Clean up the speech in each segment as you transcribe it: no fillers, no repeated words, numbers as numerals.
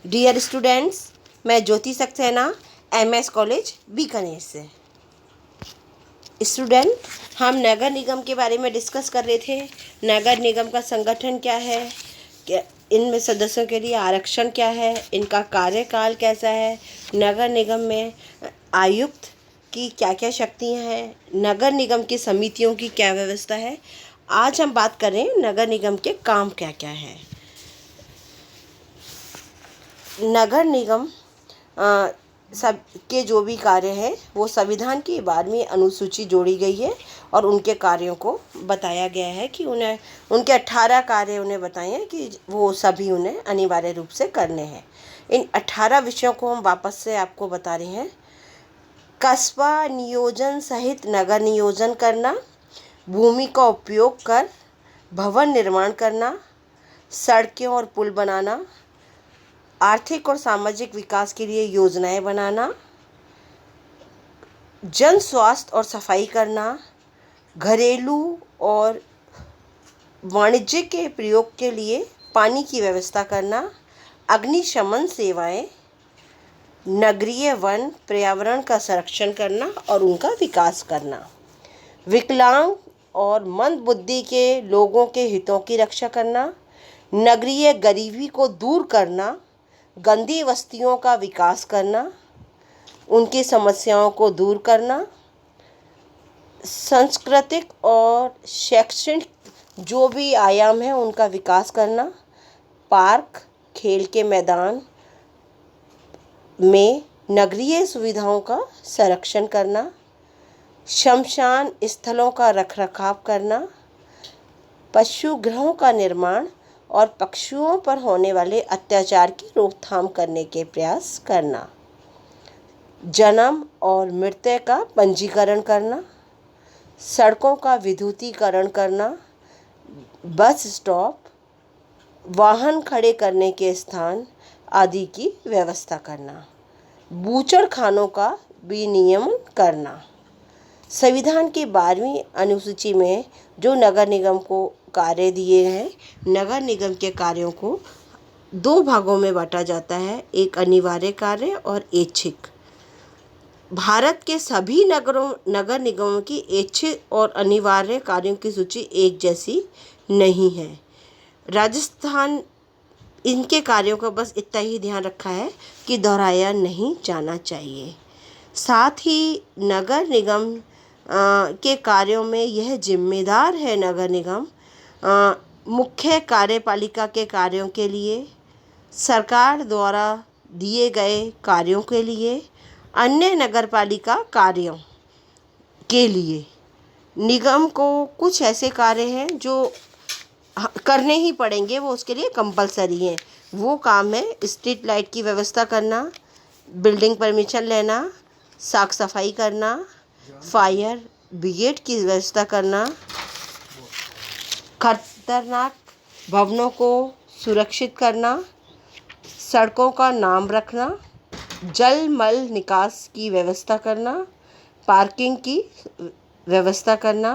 Dear students, मैं ज्योति Saxena MS college Bikaner से। Student, हम नगर निगम के बारे में डिस्कस कर रहे थे। नगर निगम का संगठन क्या है, इनमें सदस्यों के लिए आरक्षण क्या है, इनका कार्यकाल कैसा है, नगर निगम में आयुक्त की क्या क्या शक्तियां हैं, नगर निगम की समितियों की क्या व्यवस्था है। आज हम बात करें नगर निगम के काम क्या क्या है। नगर निगम सब के जो भी कार्य हैं वो संविधान की 12वीं अनुसूची जोड़ी गई है और उनके कार्यों को बताया गया है कि उन्हें उनके 18 कार्य उन्हें बताए हैं कि वो सभी उन्हें अनिवार्य रूप से करने हैं। इन 18 विषयों को हम वापस से आपको बता रहे हैं। कस्बा नियोजन सहित नगर नियोजन करना, भूमि का उपयोग कर भवन निर्माण करना, सड़कें और पुल बनाना, आर्थिक और सामाजिक विकास के लिए योजनाएं बनाना, जन स्वास्थ्य और सफाई करना, घरेलू और वाणिज्य के प्रयोग के लिए पानी की व्यवस्था करना, अग्निशमन सेवाएं, नगरीय वन पर्यावरण का संरक्षण करना और उनका विकास करना, विकलांग और मंद बुद्धि के लोगों के हितों की रक्षा करना, नगरीय गरीबी को दूर करना, गंदी बस्तियों का विकास करना, उनकी समस्याओं को दूर करना, सांस्कृतिक और शैक्षणिक जो भी आयाम है उनका विकास करना, पार्क, खेल के मैदान में नगरीय सुविधाओं का संरक्षण करना, शमशान स्थलों का रखरखाव करना, पशुगृहों का निर्माण और पशुओं पर होने वाले अत्याचार की रोकथाम करने के प्रयास करना, जन्म और मृत्यु का पंजीकरण करना, सड़कों का विद्युतीकरण करना, बस स्टॉप, वाहन खड़े करने के स्थान आदि की व्यवस्था करना, बूचड़खानों का विनियमन करना। संविधान की 12वीं अनुसूची में जो नगर निगम को कार्य दिए हैं, नगर निगम के कार्यों को 2 भागों में बांटा जाता है, एक अनिवार्य कार्य और ऐच्छिक। भारत के सभी नगर निगमों की ऐच्छिक और अनिवार्य कार्यों की सूची एक जैसी नहीं है। राजस्थान इनके कार्यों का बस इतना ही ध्यान रखा है कि दोहराया नहीं जाना चाहिए। साथ ही नगर निगम के कार्यों में यह जिम्मेदार है नगर निगम मुख्य कार्यपालिका के कार्यों के लिए, सरकार द्वारा दिए गए कार्यों के लिए, अन्य नगरपालिका कार्यों के लिए। निगम को कुछ ऐसे कार्य हैं जो करने ही पड़ेंगे, वो उसके लिए कंपलसरी हैं। वो काम है स्ट्रीट लाइट की व्यवस्था करना, बिल्डिंग परमिशन लेना, साफ सफाई करना, फायर ब्रिगेड की व्यवस्था करना, खतरनाक भवनों को सुरक्षित करना, सड़कों का नाम रखना, जल मल निकास की व्यवस्था करना, पार्किंग की व्यवस्था करना,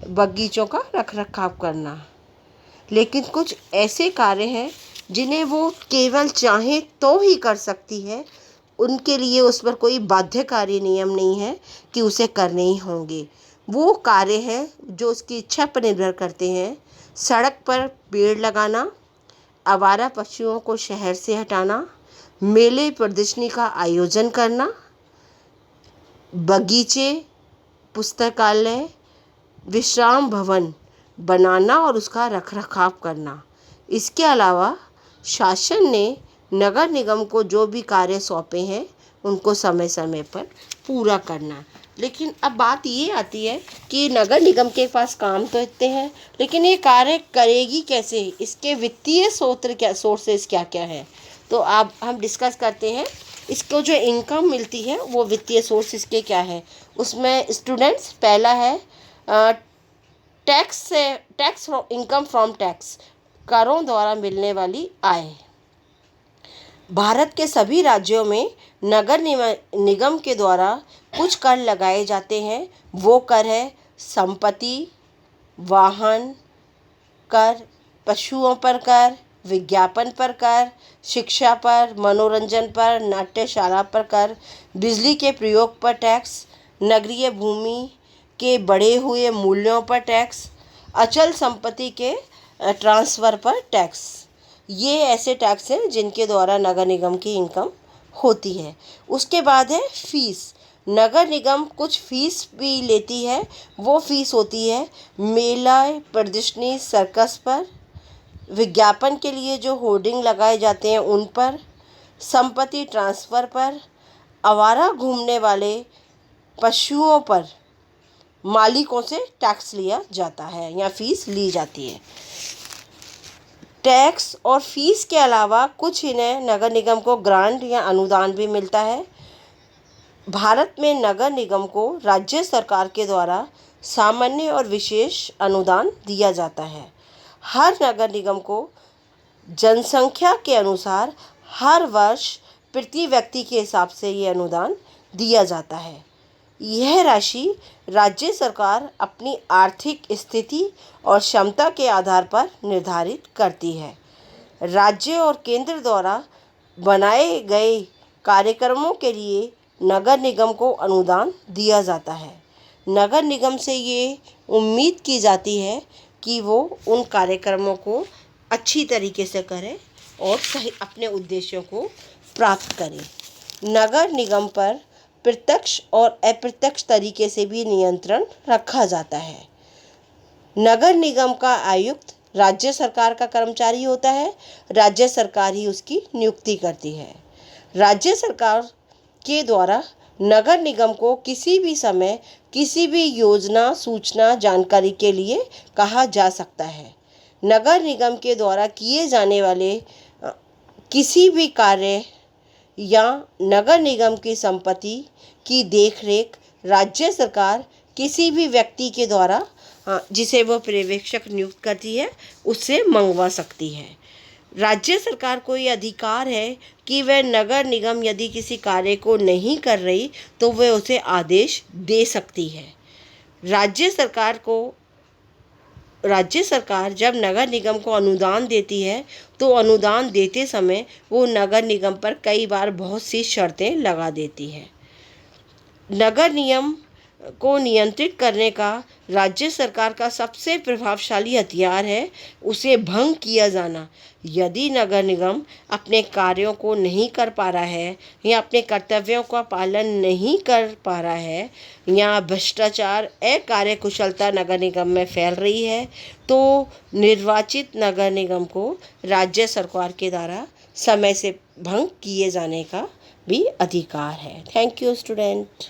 बगीचों का रखरखाव करना। लेकिन कुछ ऐसे कार्य हैं जिन्हें वो केवल चाहे तो ही कर सकती है, उनके लिए उस पर कोई बाध्यकारी नियम नहीं है कि उसे करने ही होंगे। वो कार्य हैं जो उसकी इच्छा पर निर्भर करते हैं। सड़क पर पेड़ लगाना, आवारा पशुओं को शहर से हटाना, मेले प्रदर्शनी का आयोजन करना, बगीचे, पुस्तकालय, विश्राम भवन बनाना और उसका रखरखाव करना। इसके अलावा शासन ने नगर निगम को जो भी कार्य सौंपे हैं उनको समय समय पर पूरा करना। लेकिन अब बात ये आती है कि नगर निगम के पास काम तो इतने हैं, लेकिन ये कार्य करेगी कैसे, इसके वित्तीय सोर्सेस क्या क्या है। तो अब हम डिस्कस करते हैं इसको जो इनकम मिलती है वो वित्तीय सोर्स इसके क्या है। उसमें स्टूडेंट्स पहला है टैक्स इनकम फ्रॉम टैक्स, करों द्वारा मिलने वाली आय। भारत के सभी राज्यों में नगर निगम के द्वारा कुछ कर लगाए जाते हैं। वो कर है संपत्ति, वाहन कर, पशुओं पर कर, विज्ञापन पर कर, शिक्षा पर, मनोरंजन पर, नाट्यशाला पर कर, बिजली के प्रयोग पर टैक्स, नगरीय भूमि के बढ़े हुए मूल्यों पर टैक्स, अचल संपत्ति के ट्रांसफ़र पर टैक्स। ये ऐसे टैक्स हैं जिनके द्वारा नगर निगम की इनकम होती है। उसके बाद है फीस। नगर निगम कुछ फीस भी लेती है। वो फीस होती है मेला, प्रदर्शनी, सर्कस पर, विज्ञापन के लिए जो होर्डिंग लगाए जाते हैं उन पर, संपत्ति ट्रांसफ़र पर, आवारा घूमने वाले पशुओं पर मालिकों से टैक्स लिया जाता है या फीस ली जाती है। टैक्स और फीस के अलावा कुछ इन्हें नगर निगम को ग्रांट या अनुदान भी मिलता है। भारत में नगर निगम को राज्य सरकार के द्वारा सामान्य और विशेष अनुदान दिया जाता है। हर नगर निगम को जनसंख्या के अनुसार हर वर्ष प्रति व्यक्ति के हिसाब से ये अनुदान दिया जाता है। यह राशि राज्य सरकार अपनी आर्थिक स्थिति और क्षमता के आधार पर निर्धारित करती है। राज्य और केंद्र द्वारा बनाए गए कार्यक्रमों के लिए नगर निगम को अनुदान दिया जाता है। नगर निगम से ये उम्मीद की जाती है कि वो उन कार्यक्रमों को अच्छी तरीके से करे और सही अपने उद्देश्यों को प्राप्त करे। नगर निगम पर प्रत्यक्ष और अप्रत्यक्ष तरीके से भी नियंत्रण रखा जाता है। नगर निगम का आयुक्त राज्य सरकार का कर्मचारी होता है। राज्य सरकार ही उसकी नियुक्ति करती है। राज्य सरकार के द्वारा नगर निगम को किसी भी समय किसी भी योजना, सूचना, जानकारी के लिए कहा जा सकता है। नगर निगम के द्वारा किए जाने वाले किसी भी कार्य या नगर निगम की संपत्ति की देखरेख राज्य सरकार किसी भी व्यक्ति के द्वारा जिसे वो पर्यवेक्षक नियुक्त करती है उससे मंगवा सकती है। राज्य सरकार को ये अधिकार है कि वह नगर निगम यदि किसी कार्य को नहीं कर रही तो वह उसे आदेश दे सकती है। राज्य सरकार जब नगर निगम को अनुदान देती है तो अनुदान देते समय वो नगर निगम पर कई बार बहुत सी शर्तें लगा देती है। नगर निगम को नियंत्रित करने का राज्य सरकार का सबसे प्रभावशाली हथियार है उसे भंग किया जाना। यदि नगर निगम अपने कार्यों को नहीं कर पा रहा है या अपने कर्तव्यों का पालन नहीं कर पा रहा है या भ्रष्टाचार, अकार्यकुशलता नगर निगम में फैल रही है तो निर्वाचित नगर निगम को राज्य सरकार के द्वारा समय से भंग किए जाने का भी अधिकार है। Thank you student.